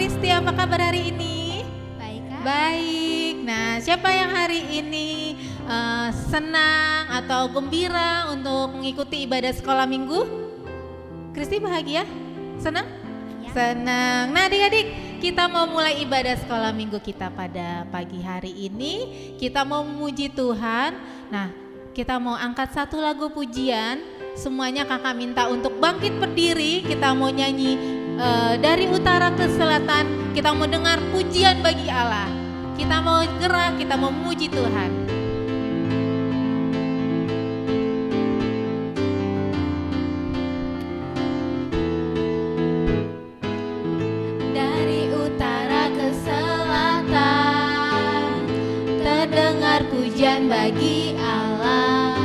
Kristi, apa kabar hari ini? Baik, Kak. Baik. Nah, siapa yang hari ini senang atau gembira untuk mengikuti ibadah sekolah minggu? Kristi bahagia? Senang? Ya. Senang. Nah, adik-adik, kita mau mulai ibadah sekolah minggu kita pada pagi hari ini. Kita mau memuji Tuhan. Nah, kita mau angkat satu lagu pujian. Semuanya kakak minta untuk bangkit berdiri. Kita mau nyanyi dari utara ke selatan. Kita mau dengar pujian bagi Allah. Kita mau gerak, kita mau memuji Tuhan. Dari utara ke selatan, terdengar pujian bagi Allah.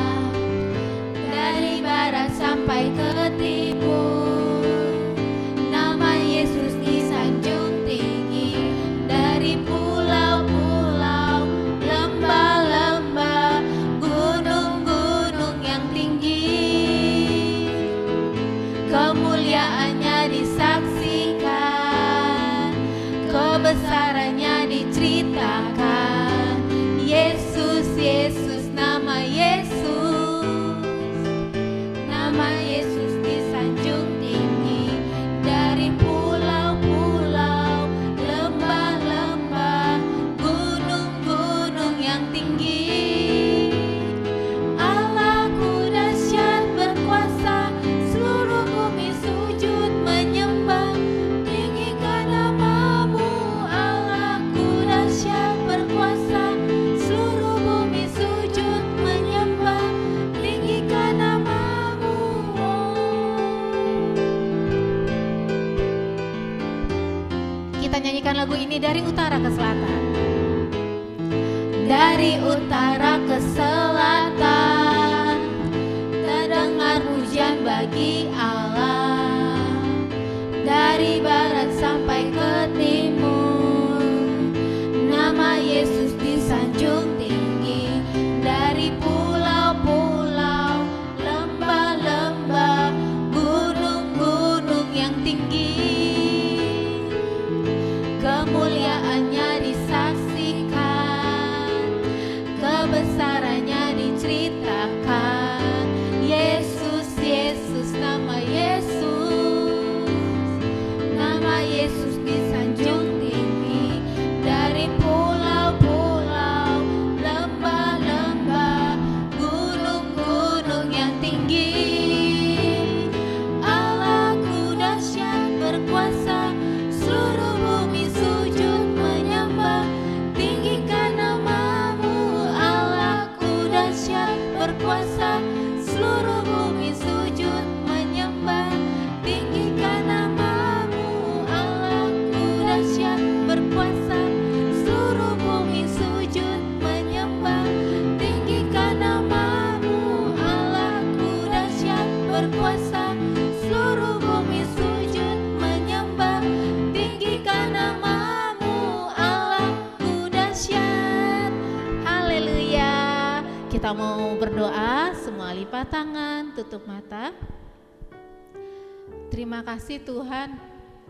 Dari barat sampai ke timur, nama Yesus disanjung tinggi. Dari pulau-pulau, lembah-lembah, gunung-gunung yang tinggi, kemuliaannya disaksikan, kebesarannya diceritakan. Yesus, Yesus, nama Yesus disanjung tinggi. Dari pulau-pulau, lembah-lembah, gunung-gunung yang tinggi, Allahku dahsyat berkuasa, seluruh bumi sujud menyembah. Tinggikan namamu, Allahku dahsyat berkuasa, seluruh bumi sujud menyembah. Tinggikan namamu. Kita nyanyikan lagu ini dari utara ke selatan. Dari utara ke selatan, terdengar pujian bagi Allah. Dari barat sampai ke timur, nama Yesus disanjung tinggi. Dari pulau-pulau, lembah-lembah, gunung-gunung yang tinggi, kemuliaannya disaksikan, kebesarannya diceritakan. Yesus, Yesus, nama Yesus disanjung tinggi. Dari pulau-pulau, lembah-lembah, gunung-gunung yang tinggi, Allahku dahsyat berkuasa, seluruh bumi sujud menyembah. Tinggikan namamu, Allahku dahsyat berkuasa, seluruh bumi sujud menyembah. Tinggikan namamu, Allahku dahsyat berkuasa, seluruh bumi sujud menyembah. Tinggikan namamu, Allahku dahsyat berkuasa, seluruh bumi sujud menyembah. Tinggikan namamu, Allahku dahsyat. Haleluya. Kita mau berdoa, semua lipat tangan, tutup mata. Terima kasih Tuhan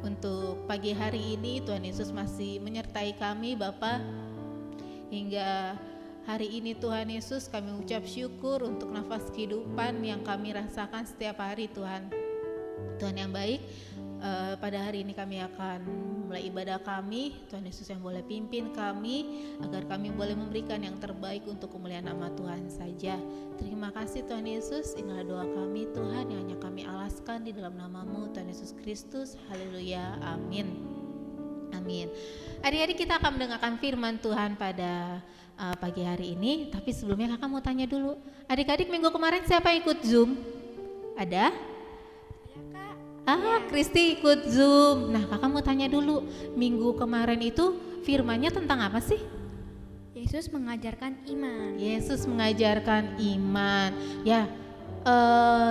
untuk pagi hari ini. Tuhan Yesus masih menyertai kami Bapa. Hingga hari ini Tuhan Yesus, kami ucap syukur untuk nafas kehidupan yang kami rasakan setiap hari Tuhan. Tuhan yang baik, pada hari ini kami akan mulai ibadah kami. Tuhan Yesus yang boleh pimpin kami, agar kami boleh memberikan yang terbaik untuk kemuliaan nama Tuhan saja. Terima kasih Tuhan Yesus, inilah doa kami Tuhan yang hanya kami alaskan di dalam namamu Tuhan Yesus Kristus. Haleluya, amin. Amin. Adik-adik, kita akan mendengarkan firman Tuhan pada pagi hari ini. Tapi sebelumnya kakak mau tanya dulu, adik-adik minggu kemarin siapa yang ikut Zoom? Ada? Kristi ikut Zoom. Nah, kakak mau tanya dulu, minggu kemarin itu firmannya tentang apa sih? Yesus mengajarkan iman. Yesus mengajarkan iman. Ya,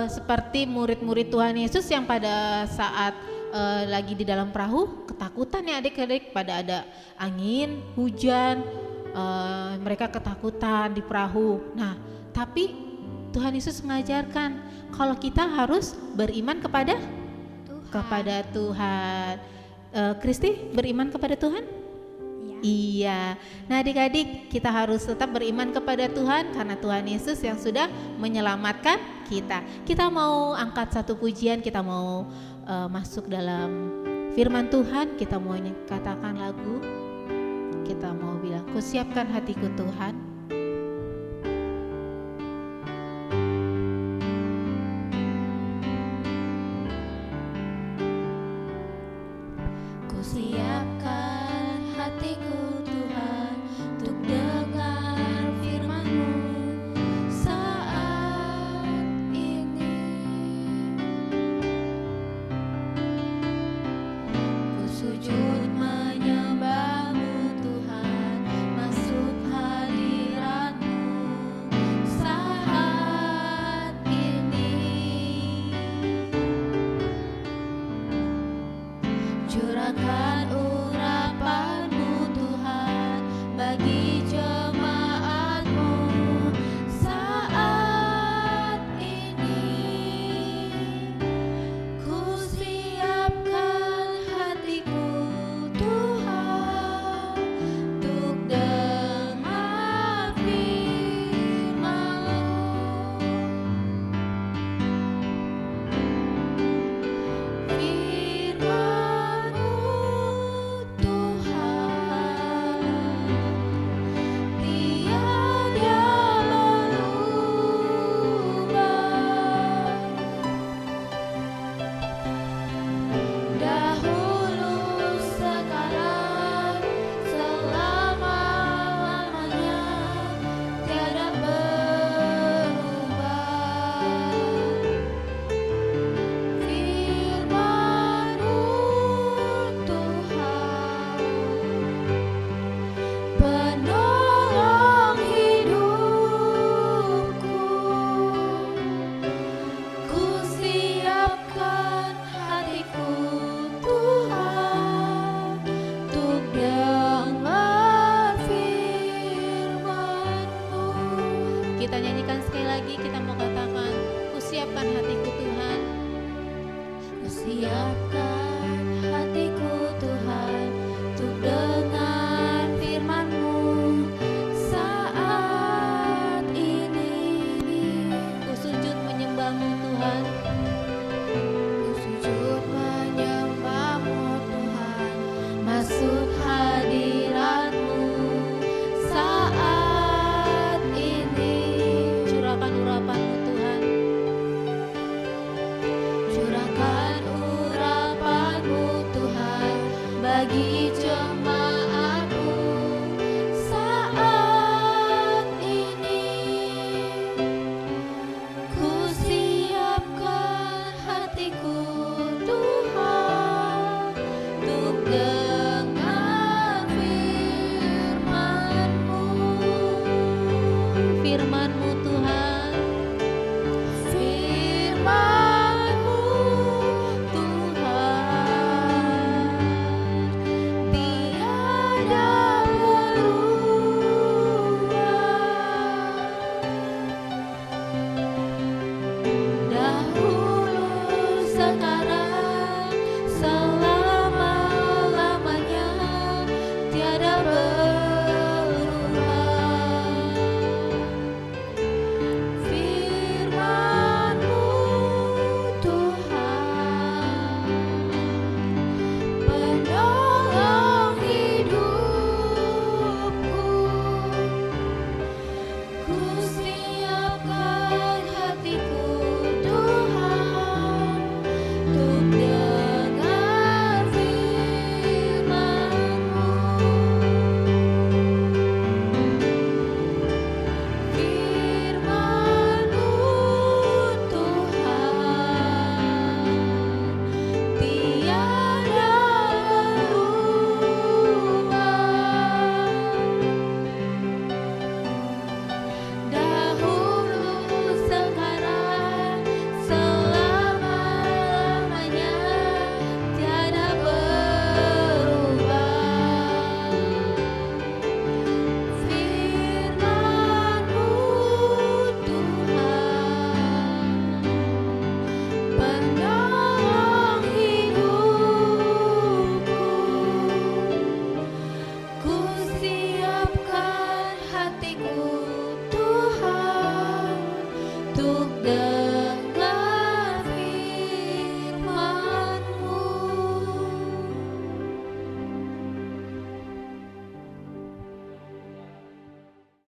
seperti murid-murid Tuhan Yesus yang pada saat lagi di dalam perahu ketakutan ya adik-adik, pada ada angin, hujan, mereka ketakutan di perahu. Nah, tapi Tuhan Yesus mengajarkan kalau kita harus beriman kepada Tuhan. Kristi beriman kepada Tuhan? Ya. Iya. Nah adik-adik, kita harus tetap beriman kepada Tuhan karena Tuhan Yesus yang sudah menyelamatkan kita. Kita mau angkat satu pujian, kita mau masuk dalam firman Tuhan, kita mau katakan lagu, kita mau bilang, "Kusiapkan hatiku Tuhan." Siapkan hatiku Tuhan untuk dengar firman-Mu saat ini. Ku sujud menyembah-Mu Tuhan, masuk hadirat-Mu saat ini. Curahkan urapan-Mu Tuhan bagi jemaat-Mu saat ini. Ku siapkan hatiku Tuhan untuk dengar firman-Mu. Firman-Mu Tuhan tiada berubah. Dahulu, sekarang, selama-lamanya tiada berubah. Firman-Mu Tuhan penolong hidupku. Ku siapkan hatiku Tuhan untuk dengar firman-Mu. Kita nyanyikan sekali lagi, kita mau katakan, "Kusiapkan hatiku Tuhan." Ku siapkan hatiku Tuhan untuk dengar firman-Mu saat ini. Ku sujud menyembah-Mu Tuhan. Ku sujud menyembah-Mu Tuhan, masuk hadirat-Mu saat ini. Curahkan urapan-Mu Tuhan. Curahkan urapan-Mu Tuhan bagi jemaat-Mu saat ini. Ku siapkan hatiku Tuhan untuk dengar firman-Mu. Firman-Mu Tuhan. Firman-Mu Tuhan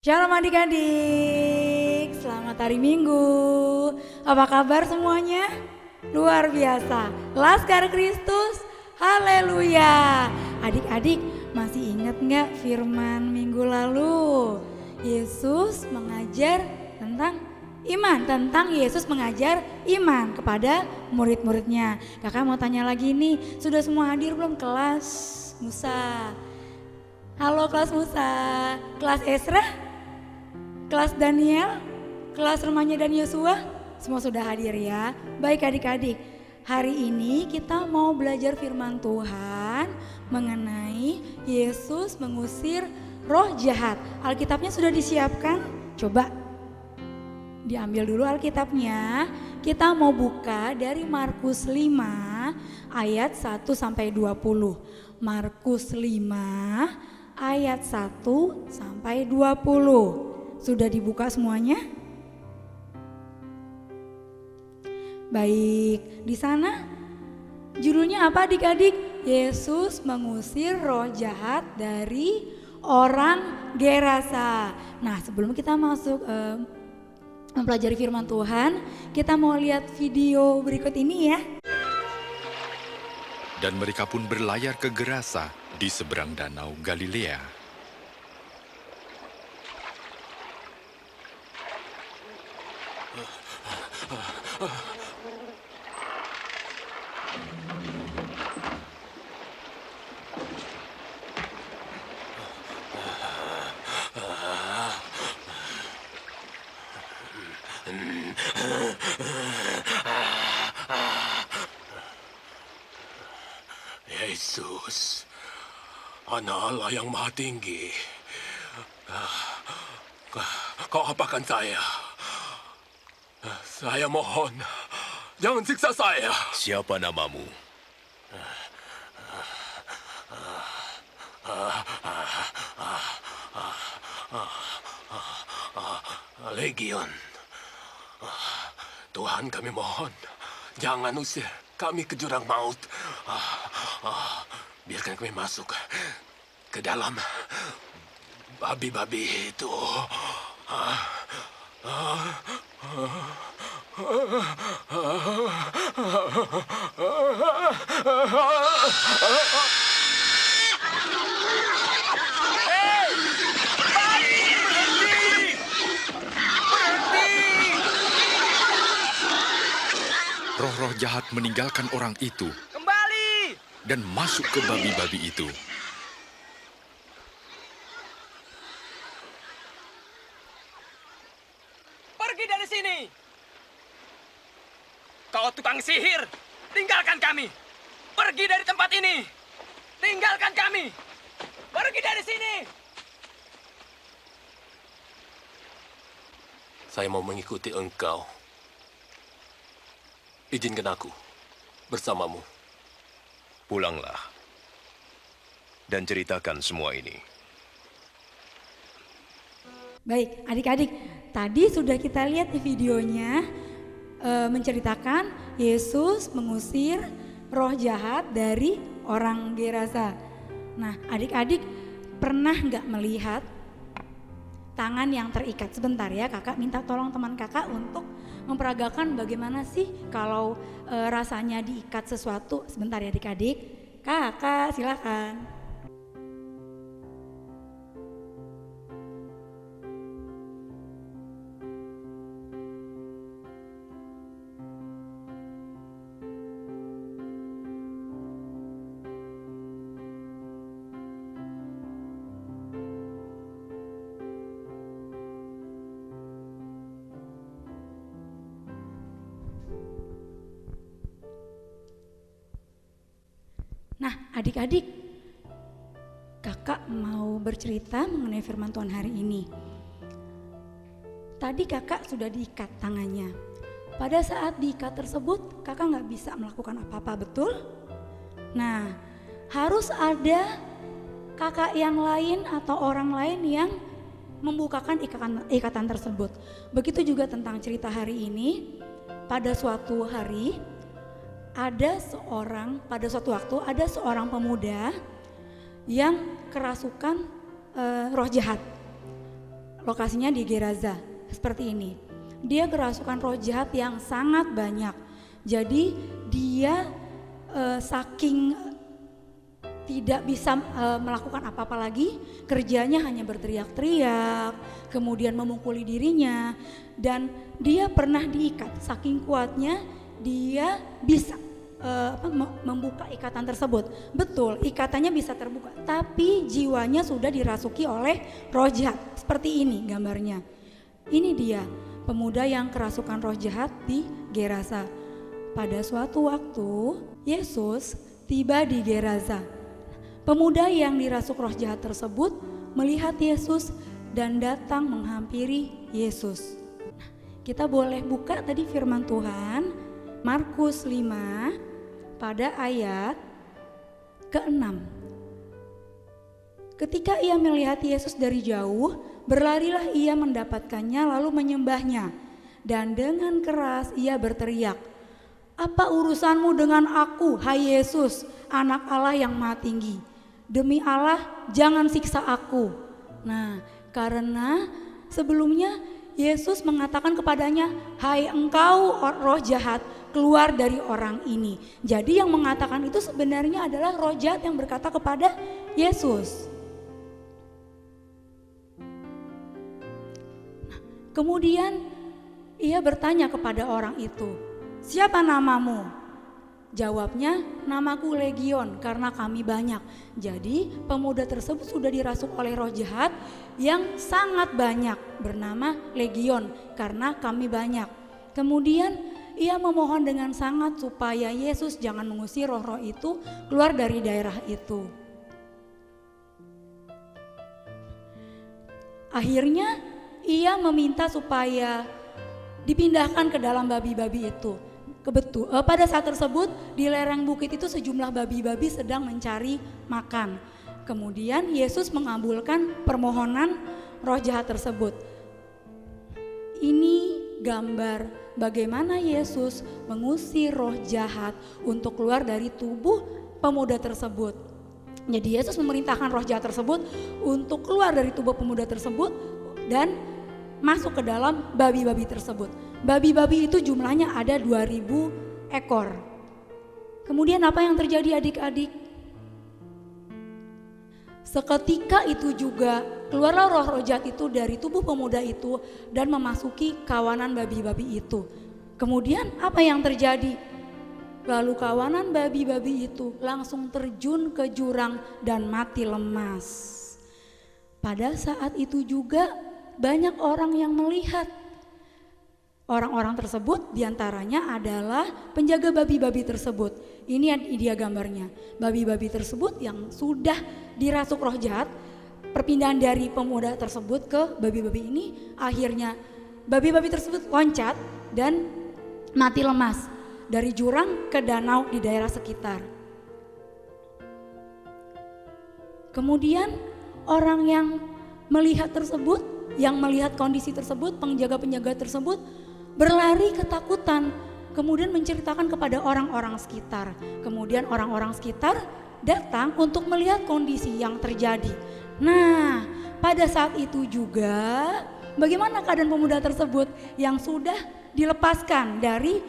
Shalom adik-adik, selamat hari Minggu. Apa kabar semuanya? Luar biasa, Laskar Kristus, haleluya. Adik-adik masih ingat gak firman minggu lalu? Yesus mengajar tentang iman, tentang Yesus mengajar iman kepada murid-muridnya. Kakak mau tanya lagi nih, sudah semua hadir belum kelas Musa? Halo kelas Musa, kelas Esra? Kelas Daniel, kelas rumahnya dan Yosua, semua sudah hadir ya. Baik adik-adik, hari ini kita mau belajar firman Tuhan mengenai Yesus mengusir roh jahat. Alkitabnya sudah disiapkan? Coba diambil dulu Alkitabnya. Kita mau buka dari Markus 5 ayat 1 sampai 20. Markus 5 ayat 1 sampai 20. Sudah dibuka semuanya? Baik, di sana judulnya apa adik-adik? Yesus mengusir roh jahat dari orang Gerasa. Nah, sebelum kita masuk mempelajari firman Tuhan, kita mau lihat video berikut ini ya. Dan mereka pun berlayar ke Gerasa di seberang danau Galilea. Yesus, Anak Allah yang Maha Tinggi, Kau apakan saya? Saya mohon, jangan siksa saya. Siapa namamu? Legion. Tuhan, kami mohon, jangan usir kami ke jurang maut. Biarkan kami masuk ke dalam babi-babi itu. Roh-roh jahat meninggalkan orang itu Kembali! dan masuk ke babi-babi itu. Pergi dari sini! Kau tukang sihir! Tinggalkan kami! Pergi dari tempat ini! Tinggalkan kami! Pergi dari sini! Saya mau mengikuti engkau. Izinkan aku bersamamu. Pulanglah dan ceritakan semua ini. Baik adik-adik, tadi sudah kita lihat di videonya menceritakan Yesus mengusir roh jahat dari orang Gerasa. Nah adik-adik pernah nggak melihat tangan yang terikat? Sebentar ya, kakak minta tolong teman kakak untuk memperagakan bagaimana sih kalau rasanya diikat sesuatu. Sebentar ya adik-adik, kakak silakan. Nah adik-adik, kakak mau bercerita mengenai firman Tuhan hari ini. Tadi kakak sudah diikat tangannya. Pada saat diikat tersebut kakak gak bisa melakukan apa-apa, betul? Nah harus ada kakak yang lain atau orang lain yang membukakan ikatan tersebut. Begitu juga tentang cerita hari ini. Pada suatu hari pada suatu waktu ada seorang pemuda yang kerasukan roh jahat. lokasinya di Gerasa, seperti ini. Dia kerasukan roh jahat yang sangat banyak. Jadi dia saking tidak bisa melakukan apa-apa lagi, kerjanya hanya berteriak-teriak, kemudian memukuli dirinya, dan dia pernah diikat. Saking kuatnya dia bisa membuka ikatan tersebut. Betul, ikatannya bisa terbuka, tapi jiwanya sudah dirasuki oleh roh jahat. Seperti ini gambarnya. Ini dia pemuda yang kerasukan roh jahat di Gerasa. Pada suatu waktu Yesus tiba di Gerasa. Pemuda yang dirasuk roh jahat tersebut melihat Yesus dan datang menghampiri Yesus. Kita boleh buka tadi firman Tuhan Markus 5 pada ayat ke-6. Ketika ia melihat Yesus dari jauh, berlarilah ia mendapatkannya lalu menyembahnya. Dan dengan keras ia berteriak, "Apa urusanmu dengan aku, hai Yesus, anak Allah yang Maha Tinggi? Demi Allah, jangan siksa aku." Nah, karena sebelumnya Yesus mengatakan kepadanya, "Hai engkau roh jahat, keluar dari orang ini." Jadi yang mengatakan itu sebenarnya adalah roh jahat yang berkata kepada Yesus. Nah, kemudian ia bertanya kepada orang itu, "Siapa namamu?" Jawabnya, "Namaku Legion, karena kami banyak." Jadi pemuda tersebut sudah dirasuk oleh roh jahat yang sangat banyak, bernama Legion, karena kami banyak. Kemudian ia memohon dengan sangat supaya Yesus jangan mengusir roh-roh itu keluar dari daerah itu. Akhirnya ia meminta supaya dipindahkan ke dalam babi-babi itu. Pada saat tersebut di lereng bukit itu sejumlah babi-babi sedang mencari makan. Kemudian Yesus mengabulkan permohonan roh jahat tersebut. Ini gambar bagaimana Yesus mengusir roh jahat untuk keluar dari tubuh pemuda tersebut. Jadi Yesus memerintahkan roh jahat tersebut untuk keluar dari tubuh pemuda tersebut dan masuk ke dalam babi-babi tersebut. Babi-babi itu jumlahnya ada 2000 ekor. Kemudian apa yang terjadi adik-adik? Seketika itu juga keluarlah roh-roh jahat itu dari tubuh pemuda itu dan memasuki kawanan babi-babi itu. Kemudian apa yang terjadi? Lalu kawanan babi-babi itu langsung terjun ke jurang dan mati lemas. Pada saat itu juga banyak orang yang melihat. Orang-orang tersebut diantaranya adalah penjaga babi-babi tersebut. Ini dia gambarnya. Babi-babi tersebut yang sudah dirasuk roh jahat, perpindahan dari pemuda tersebut ke babi-babi ini, akhirnya babi-babi tersebut loncat dan mati lemas dari jurang ke danau di daerah sekitar. Kemudian orang yang melihat tersebut, yang melihat kondisi tersebut, penjaga-penjaga tersebut berlari ketakutan, kemudian menceritakan kepada orang-orang sekitar. Kemudian orang-orang sekitar datang untuk melihat kondisi yang terjadi. Nah, pada saat itu juga bagaimana keadaan pemuda tersebut yang sudah dilepaskan dari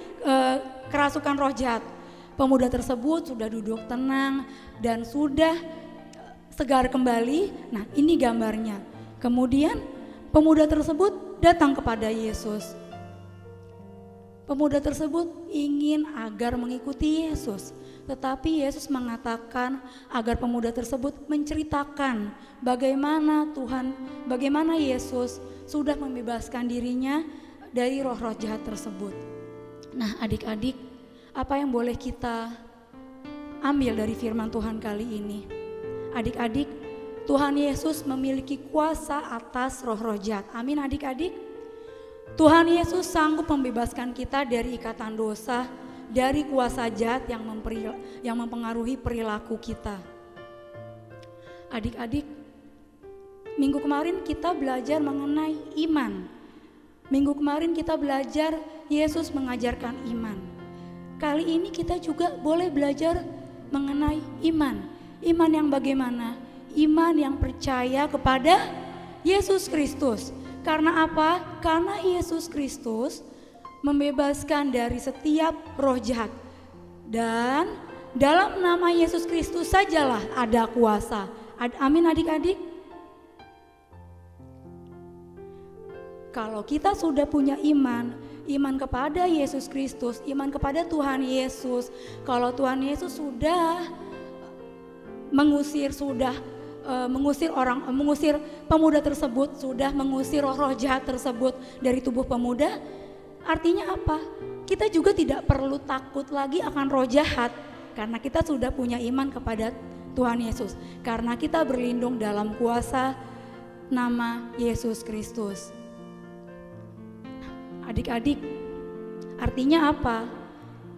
kerasukan roh jahat. Pemuda tersebut sudah duduk tenang dan sudah segar kembali. Nah, ini gambarnya. Kemudian pemuda tersebut datang kepada Yesus. Pemuda tersebut ingin agar mengikuti Yesus, tetapi Yesus mengatakan agar pemuda tersebut menceritakan bagaimana bagaimana Yesus sudah membebaskan dirinya dari roh-roh jahat tersebut. Nah, adik-adik, apa yang boleh kita ambil dari firman Tuhan kali ini? Adik-adik, Tuhan Yesus memiliki kuasa atas roh-roh jahat. Amin adik-adik. Tuhan Yesus sanggup membebaskan kita dari ikatan dosa, dari kuasa jahat yang mempengaruhi perilaku kita. Adik-adik, minggu kemarin kita belajar mengenai iman. Minggu kemarin kita belajar Yesus mengajarkan iman. Kali ini kita juga boleh belajar mengenai iman. Iman yang bagaimana? Iman yang percaya kepada Yesus Kristus. Karena apa? Karena Yesus Kristus membebaskan dari setiap roh jahat. Dan dalam nama Yesus Kristus sajalah ada kuasa. Amin adik-adik. Kalau kita sudah punya iman kepada Yesus Kristus, iman kepada Tuhan Yesus. Kalau Tuhan Yesus sudah mengusir pemuda tersebut, sudah mengusir roh jahat tersebut dari tubuh pemuda, artinya apa? Kita juga tidak perlu takut lagi akan roh jahat karena kita sudah punya iman kepada Tuhan Yesus, karena kita berlindung dalam kuasa nama Yesus Kristus. Adik-adik, artinya apa?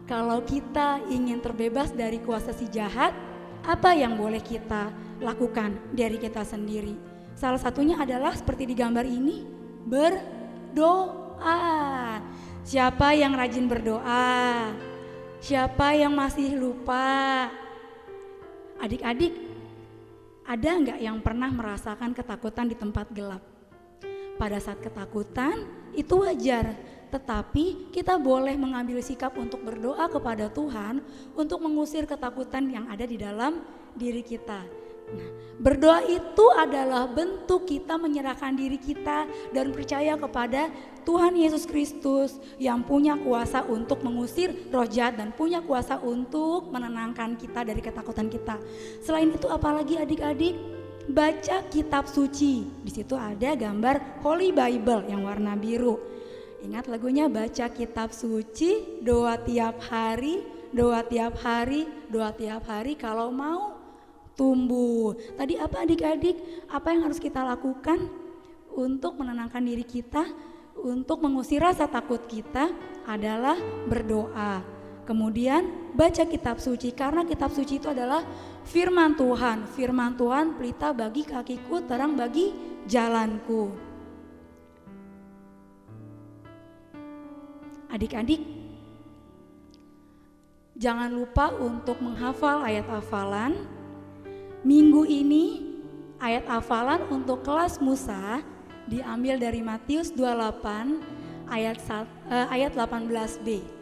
Kalau kita ingin terbebas dari kuasa si jahat, apa yang boleh kita lakukan dari kita sendiri? Salah satunya adalah seperti di gambar ini, berdoa. Siapa yang rajin berdoa? Siapa yang masih lupa? Adik-adik, ada nggak yang pernah merasakan ketakutan di tempat gelap? Pada saat ketakutan itu wajar, tetapi kita boleh mengambil sikap untuk berdoa kepada Tuhan untuk mengusir ketakutan yang ada di dalam diri kita. Nah, berdoa itu adalah bentuk kita menyerahkan diri kita dan percaya kepada Tuhan Yesus Kristus yang punya kuasa untuk mengusir roh jahat dan punya kuasa untuk menenangkan kita dari ketakutan kita. Selain itu apalagi adik-adik? Baca kitab suci. Di situ ada gambar Holy Bible yang warna biru. Ingat lagunya, baca kitab suci, doa tiap hari, doa tiap hari, doa tiap hari kalau mau tumbuh. Tadi apa adik-adik? Apa yang harus kita lakukan untuk menenangkan diri kita, untuk mengusir rasa takut kita adalah berdoa. Kemudian baca kitab suci, karena kitab suci itu adalah firman Tuhan. Firman Tuhan pelita bagi kakiku, terang bagi jalanku. Adik-adik, jangan lupa untuk menghafal ayat hafalan. Minggu ini ayat hafalan untuk kelas Musa diambil dari Matius 28 ayat 18b.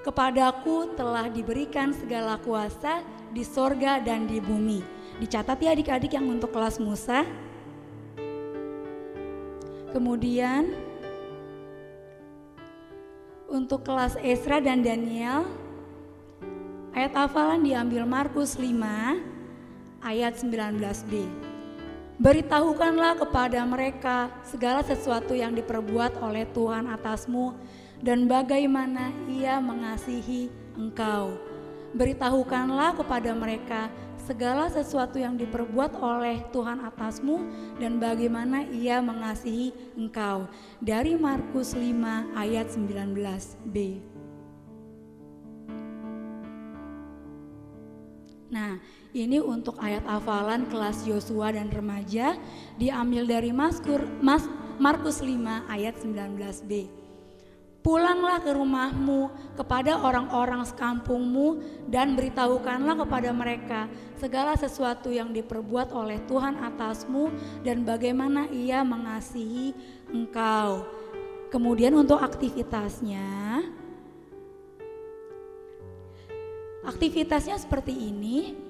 Kepadaku telah diberikan segala kuasa di sorga dan di bumi. Dicatat ya adik-adik yang untuk kelas Musa. Kemudian untuk kelas Esra dan Daniel, ayat hafalan diambil Markus 5 ayat 19b. Beritahukanlah kepada mereka segala sesuatu yang diperbuat oleh Tuhan atasmu dan bagaimana ia mengasihi engkau. Beritahukanlah kepada mereka segala sesuatu yang diperbuat oleh Tuhan atasmu dan bagaimana ia mengasihi engkau. Dari Markus 5 ayat 19b. Nah, ini untuk ayat hafalan kelas Yosua dan remaja diambil dari Markus 5 ayat 19b. Pulanglah ke rumahmu kepada orang-orang sekampungmu dan beritahukanlah kepada mereka segala sesuatu yang diperbuat oleh Tuhan atasmu dan bagaimana ia mengasihi engkau. Kemudian untuk aktivitasnya seperti ini.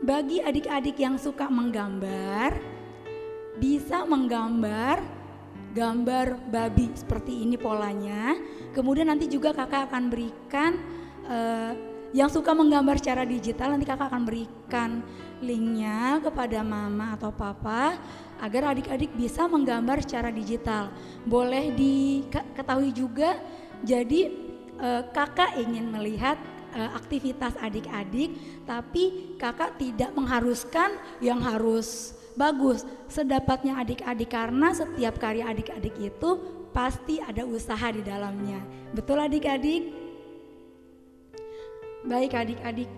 Bagi adik-adik yang suka menggambar, bisa menggambar gambar babi seperti ini polanya. Kemudian nanti juga kakak akan berikan yang suka menggambar secara digital, nanti kakak akan berikan linknya kepada mama atau papa agar adik-adik bisa menggambar secara digital. Boleh diketahui juga, jadi kakak ingin melihat aktivitas adik-adik, tapi kakak tidak mengharuskan yang harus bagus, sedapatnya adik-adik, karena setiap karya adik-adik itu pasti ada usaha di dalamnya. Betul adik-adik? Baik adik-adik,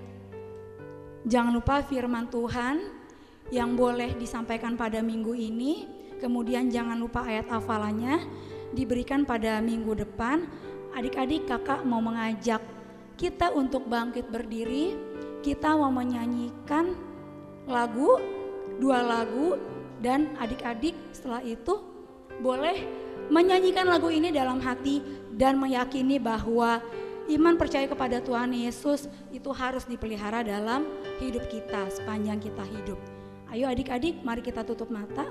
jangan lupa firman Tuhan yang boleh disampaikan pada minggu ini. Kemudian jangan lupa ayat hafalannya diberikan pada minggu depan. Adik-adik, kakak mau mengajak kita untuk bangkit berdiri. Kita mau menyanyikan lagu, 2 lagu, dan adik-adik setelah itu boleh menyanyikan lagu ini dalam hati dan meyakini bahwa iman percaya kepada Tuhan Yesus itu harus dipelihara dalam hidup kita sepanjang kita hidup. Ayo adik-adik, mari kita tutup mata.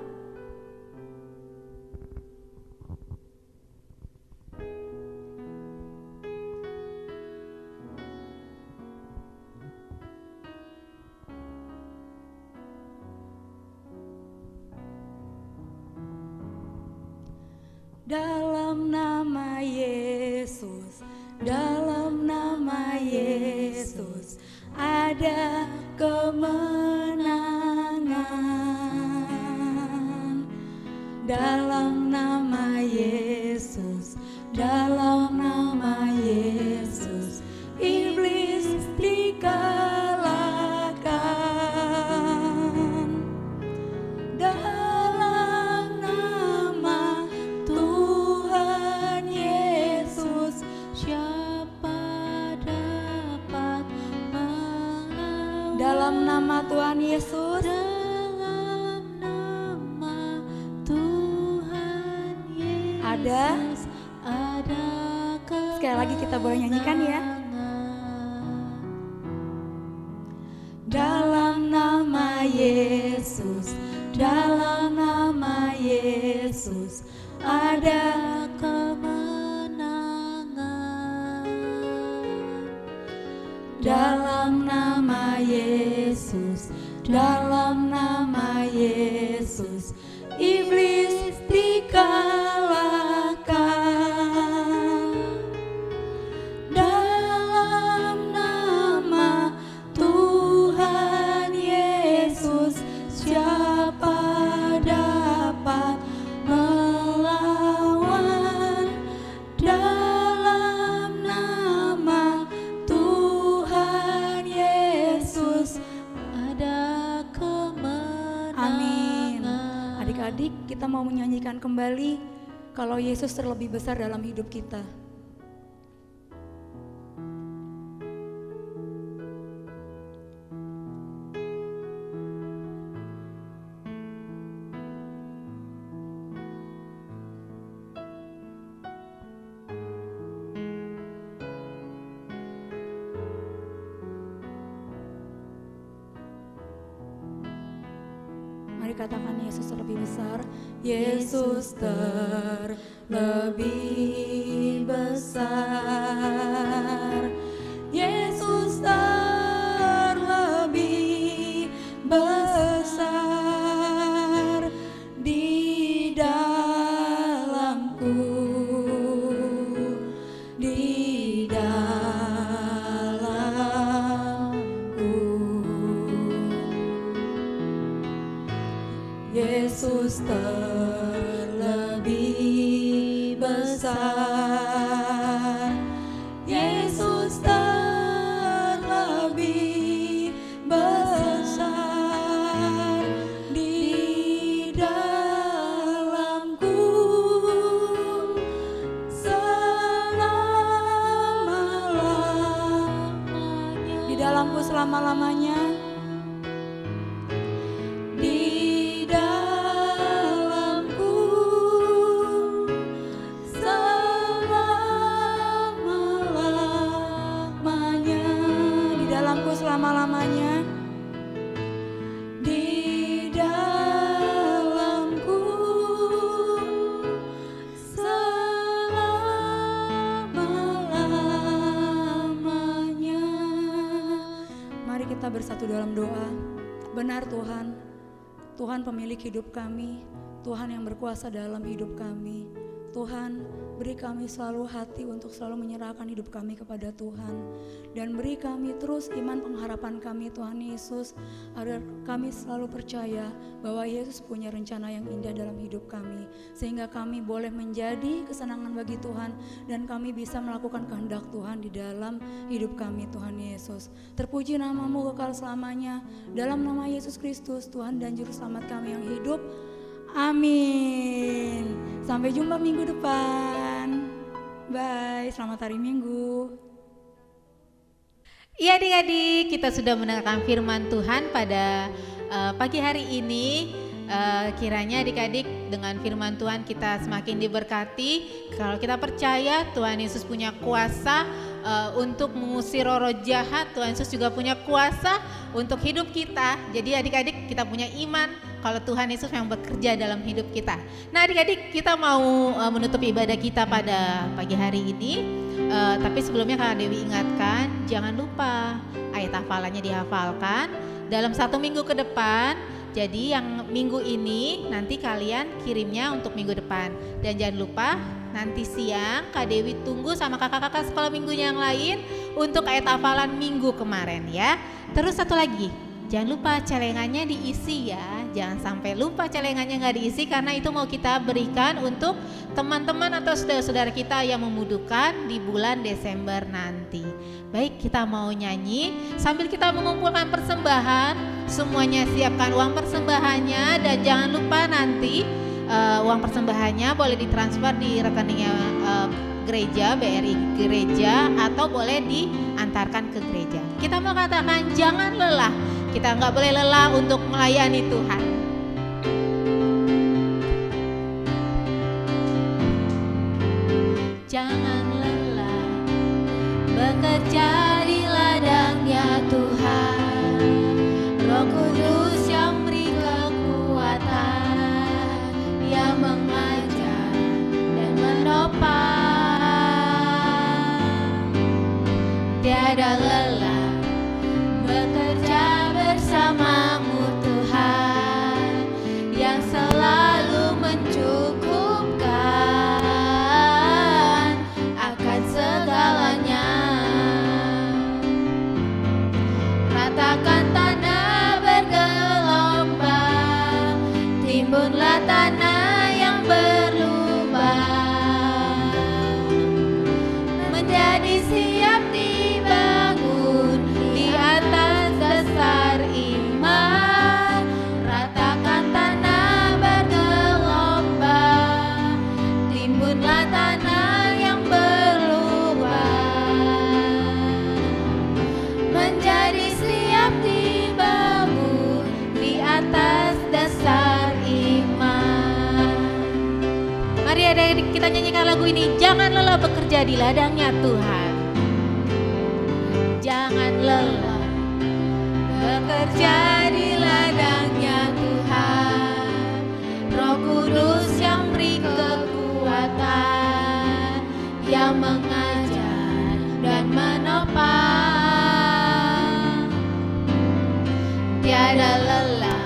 Dalam nama Yesus, dalam nama Yesus ada kemenangan. Dalam nama Yesus, dalam nama Yesus iblis dikalahkan. Dalam nama Tuhan Yesus siapa dapat melawan? Dalam nama Tuhan Yesus, Dalam nama Tuhan Yesus ada. Sekali lagi kita boleh nyanyikan ya. Dalam nama Yesus, dalam nama Yesus ada kemenangan. dalam nama Yesus, dalam nama Yesus iblis dikalahkan. Dalam nama Tuhan Yesus siapa dapat melawan? Dalam nama Tuhan Yesus Ada kemenangan. amin. Adik-adik, kita mau menyanyikan kembali kalau Yesus terlebih besar dalam hidup kita. Mari katakan Yesus terlebih besar. Yesus terlebih besar. Yesus terlebih besar di dalamku, di dalamku. Yesus terlebih besar. Yesus terlebih besar di dalamku selama-lamanya. Di dalamku selama-lamanya. Di dalamku selama-lamanya. Di dalamku selama-lamanya. Di dalamku selama-lamanya. Mari kita bersatu dalam doa. Benar Tuhan, Tuhan pemilik hidup kami, Tuhan yang berkuasa dalam hidup kami. Tuhan, beri kami selalu hati untuk selalu menyerahkan hidup kami kepada Tuhan. Dan beri kami terus iman pengharapan kami Tuhan Yesus, agar kami selalu percaya bahwa Yesus punya rencana yang indah dalam hidup kami. Sehingga kami boleh menjadi kesenangan bagi Tuhan dan kami bisa melakukan kehendak Tuhan di dalam hidup kami Tuhan Yesus. Terpuji namamu kekal selamanya. Dalam nama Yesus Kristus, Tuhan dan Juru Selamat kami yang hidup. Amin. Sampai jumpa minggu depan. Bye, selamat hari Minggu. Iya adik-adik, kita sudah mendengarkan firman Tuhan pada pagi hari ini. kiranya adik-adik dengan firman Tuhan kita semakin diberkati. Kalau kita percaya Tuhan Yesus punya kuasa untuk mengusir roh jahat, Tuhan Yesus juga punya kuasa untuk hidup kita. Jadi adik-adik kita punya iman kalau Tuhan Yesus yang bekerja dalam hidup kita. Nah adik-adik, kita mau menutup ibadah kita pada pagi hari ini. Tapi sebelumnya Kak Dewi ingatkan, jangan lupa ayat hafalannya dihafalkan dalam 1 minggu ke depan. Jadi yang minggu ini nanti kalian kirimnya untuk minggu depan. Dan jangan lupa nanti siang Kak Dewi tunggu sama kakak-kakak sekolah minggunya yang lain untuk ayat hafalan minggu kemarin ya. Terus satu lagi, jangan lupa celengannya diisi ya. Jangan sampai lupa celengannya nggak diisi, karena itu mau kita berikan untuk teman-teman atau saudara-saudara kita yang membutuhkan di bulan Desember nanti. Baik, kita mau nyanyi sambil kita mengumpulkan persembahan. Semuanya siapkan uang persembahannya, dan jangan lupa nanti uang persembahannya boleh ditransfer di rekeningnya gereja, BRI gereja, atau boleh diantarkan ke gereja. Kita mau katakan jangan lelah. Kita nggak boleh lelah untuk melayani Tuhan. Jangan lelah bekerja di ladangnya Tuhan. Roh Kudus yang beri kekuatan, yang mengajar dan menopang. Tiada lelah bekerja bersamamu Tuhan, yang selalu mencukupkan akan segalanya. Ratakan tanah bergelombang, timbunlah tanah yang berlubang, menjadi siap dibangun di atas dasar iman. Ratakan tanah bergelombang, timbunlah tanah yang berlubang, menjadi siap dibangun di atas dasar iman. Mari adik-adik kita nyanyikan lagu ini. Jangan lelah bekerja di ladangnya Tuhan. Jangan lelah bekerja di ladangnya Tuhan. Roh Kudus yang beri kekuatan, yang mengajar dan menopang. Tiada lelah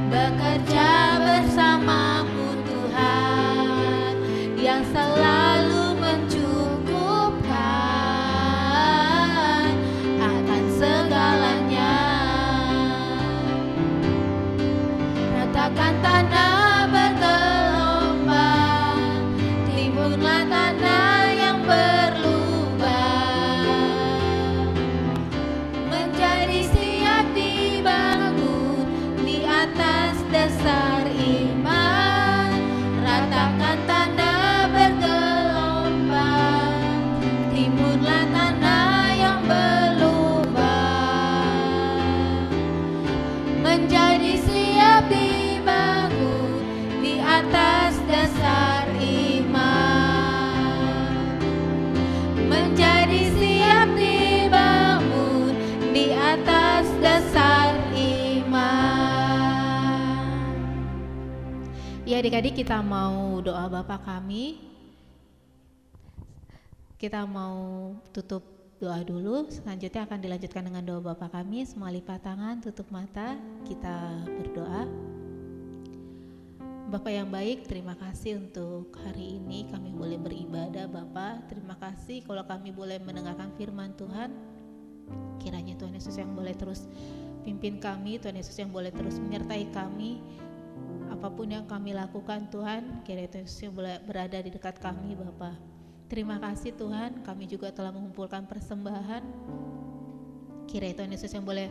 bekerja bersamamu Tuhan, yang selalu mencukupkan akan segalanya. Ratakan tanah bergelombang, timbunlah tanah yang berlubang, menjadi siap dibangun di atas dasar iman. Ratakan tanah bergelombang, timbunlah tanah yang berlubang, menjadi siap dibangun di atas dasar iman. Menjadi siap dibangun di atas dasar iman. Ya adik-adik, kita mau doa Bapa kami. Kita mau tutup doa dulu, selanjutnya akan dilanjutkan dengan doa Bapa kami. Semua lipat tangan, tutup mata, kita berdoa. Bapa yang baik, terima kasih untuk hari ini kami boleh beribadah Bapa. Terima kasih kalau kami boleh mendengarkan firman Tuhan. Kiranya Tuhan Yesus yang boleh terus pimpin kami, Tuhan Yesus yang boleh terus menyertai kami. Apapun yang kami lakukan Tuhan, kiranya Tuhan Yesus yang boleh berada di dekat kami Bapa. Terima kasih Tuhan, kami juga telah mengumpulkan persembahan. Kiranya Tuhan Yesus yang boleh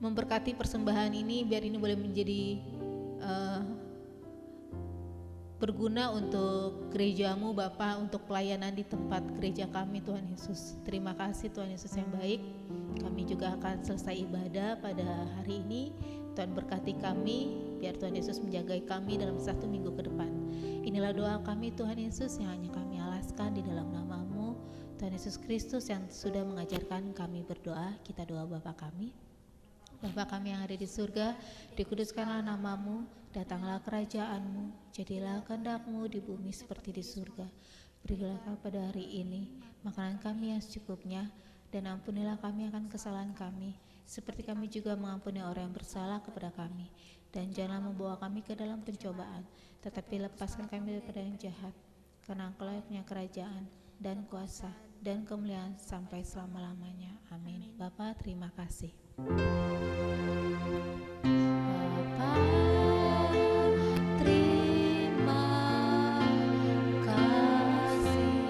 memberkati persembahan ini, biar ini boleh menjadi berguna untuk gerejamu Bapa, untuk pelayanan di tempat gereja kami Tuhan Yesus. Terima kasih Tuhan Yesus yang baik. Kami juga akan selesai ibadah pada hari ini. Tuhan berkati kami, biar Tuhan Yesus menjagai kami dalam 1 minggu ke depan. Inilah doa kami Tuhan Yesus yang hanya kami alaskan di dalam nama-Mu, Tuhan Yesus Kristus yang sudah mengajarkan kami berdoa. Kita doa Bapa kami. Bapa kami yang ada di surga, dikuduskanlah nama-Mu, datanglah kerajaan-Mu, jadilah kehendak-Mu di bumi seperti di surga. Berilah kami pada hari ini makanan kami yang secukupnya, dan ampunilah kami akan kesalahan kami, seperti kami juga mengampuni orang yang bersalah kepada kami. Dan janganlah membawa kami ke dalam pencobaan, tetapi lepaskan kami daripada yang jahat. Karena Engkau yang punya kerajaan dan kuasa dan kemuliaan sampai selama-lamanya. Amin. Bapa, terima kasih. Bapa, terima kasih. Bapa,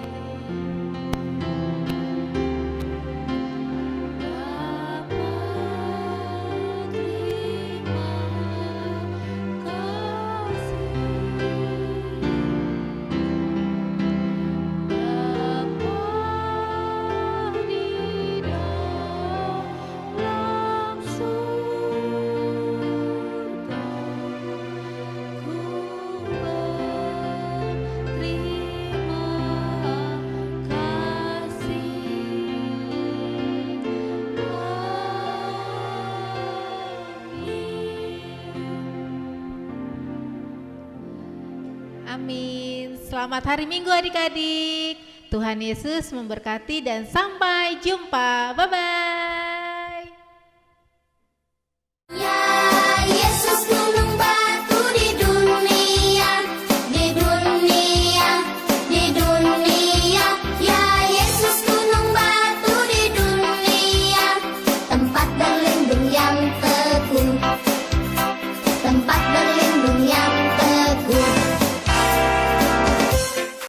terima kasih. Bapa di dalam surga, ku berterima kasih. Amin. Selamat hari Minggu adik-adik. Tuhan Yesus memberkati dan sampai jumpa. Bye-bye.